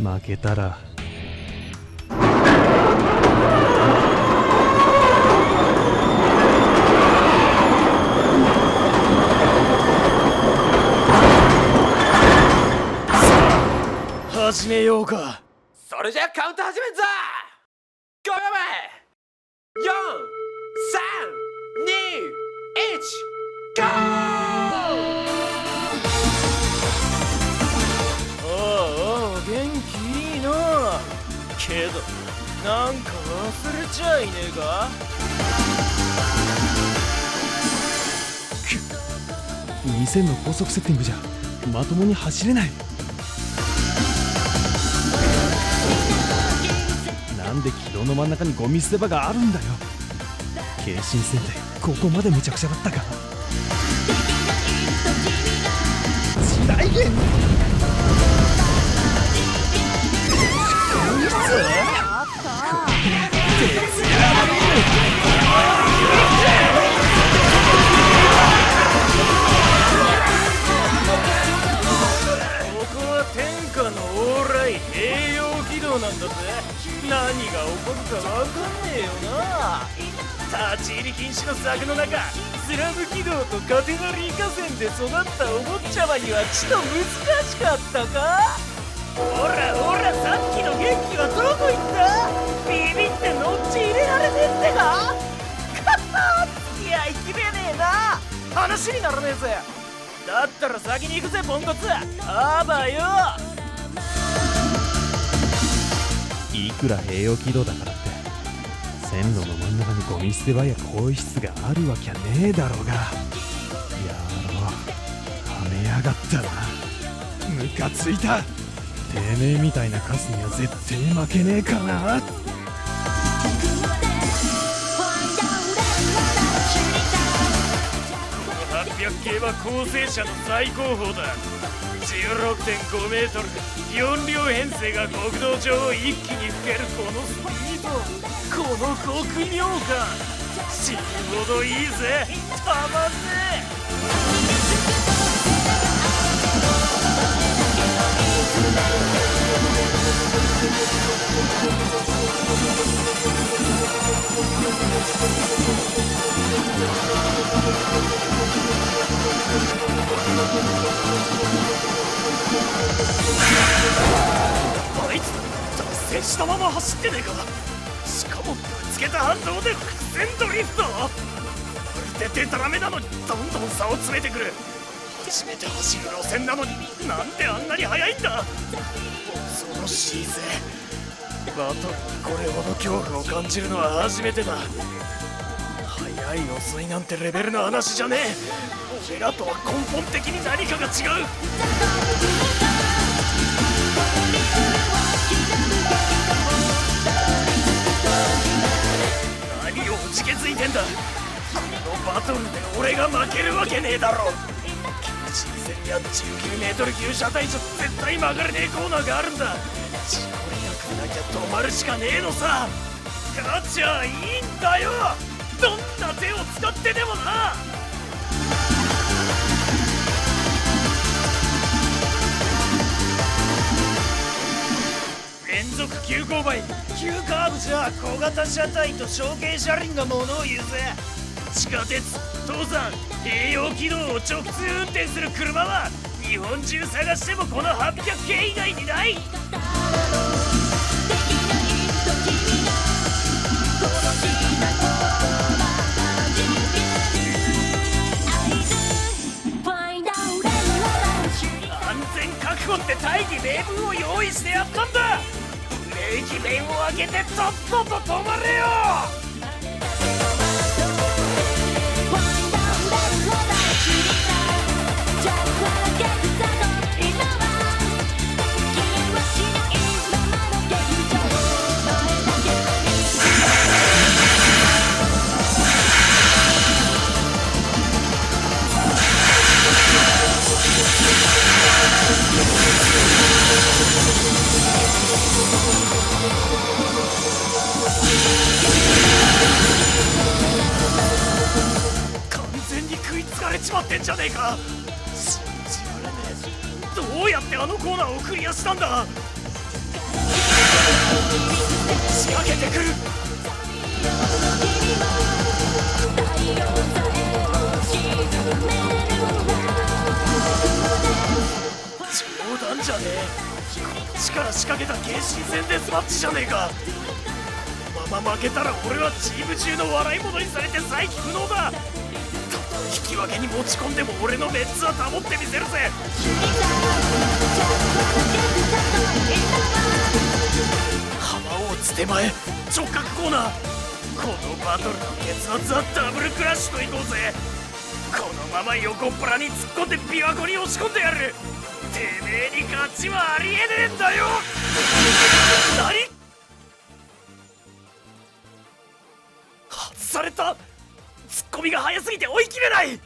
負けたら始めようか。それじゃカウント始めんぞ。5秒前、4、3、2、1、ゴー。おうおう、元気いいな。けどなんか忘れちゃいねえか。2000の高速セッティングじゃまともに走れない。なんで軌道の真ん中にゴミ捨て場があるんだよ。京神戦でここまでむちゃくちゃだったか。時代劇なんだぜ。何が起こるかわかんねえよな。立ち入り禁止の柵の中、スラム軌道とカテゴリー河川で育ったお坊ちゃまにはちと難しかったか。ほらほら、さっきの元気はどこ行った。ビビってノッチ入れられねえってか。いや、生きれねえな。話にならねえぜ。だったら先に行くぜポンコツ。あばよ。いくら平洋軌道だからって線路の真ん中にゴミ捨て場や更衣室があるわきゃねえだろうが。やろう、はめやがったな。ムカついた。てめえみたいなカスには絶対負けねえからな。800系は構成車の最高峰だ。16.5 メートル、4両編成が国道上を一気に吹けるこのスピード、この極妙感、死ぬほどいいぜ。たまんねえ。あいつ脱線したまま走ってねえか。しかもぶつけた反動で伏線ドリフト。まるでデタラメなのにどんどん差を詰めてくる。初めて走る路線なのになんであんなに速いんだ。恐ろしいぜ。バトルにこれほど恐怖を感じるのは初めてだ。速い遅いなんてレベルの話じゃねえ。俺らとは根本的に何かが違う。何を打ち消ついてんだ。このバトルで俺が負けるわけねえだろ。京神線や19メートル級車体じゃ絶対曲がれねえコーナーがあるんだ。事故れなくなきゃ止まるしかねえのさ。ガチャいいんだよ、どんな手を使ってでもな。連続急勾配、急カーブじゃ小型車体と小径車輪が物を言うぜ。地下鉄、登山、平洋軌道を直通運転する車は日本中探してもこの800系以外にない。安全確保って大義名分を用意してやったんだ。ブレーキ面を開けてとっとと止まれよ。完全に食いつかれちまってんじゃねえか。信じられねえ。どうやってあのコーナーをクリアしたんだ。けてくる。冗談じゃねえ。こっちから仕掛けた原神戦デスマッチじゃねえか。このまま負けたら俺はチーム中の笑い物にされて再起不能だ。引き分けに持ち込んでも俺のメンツは保ってみせるぜ。浜王つ手前直角コーナー、このバトルの結末はダブルクラッシュといこうぜ。このまま横っ腹に突っ込んで琵琶湖に押し込んでやる。てめえに勝ちはありえねえんだよ。何？外された。ツッコミが早すぎて追い切れない。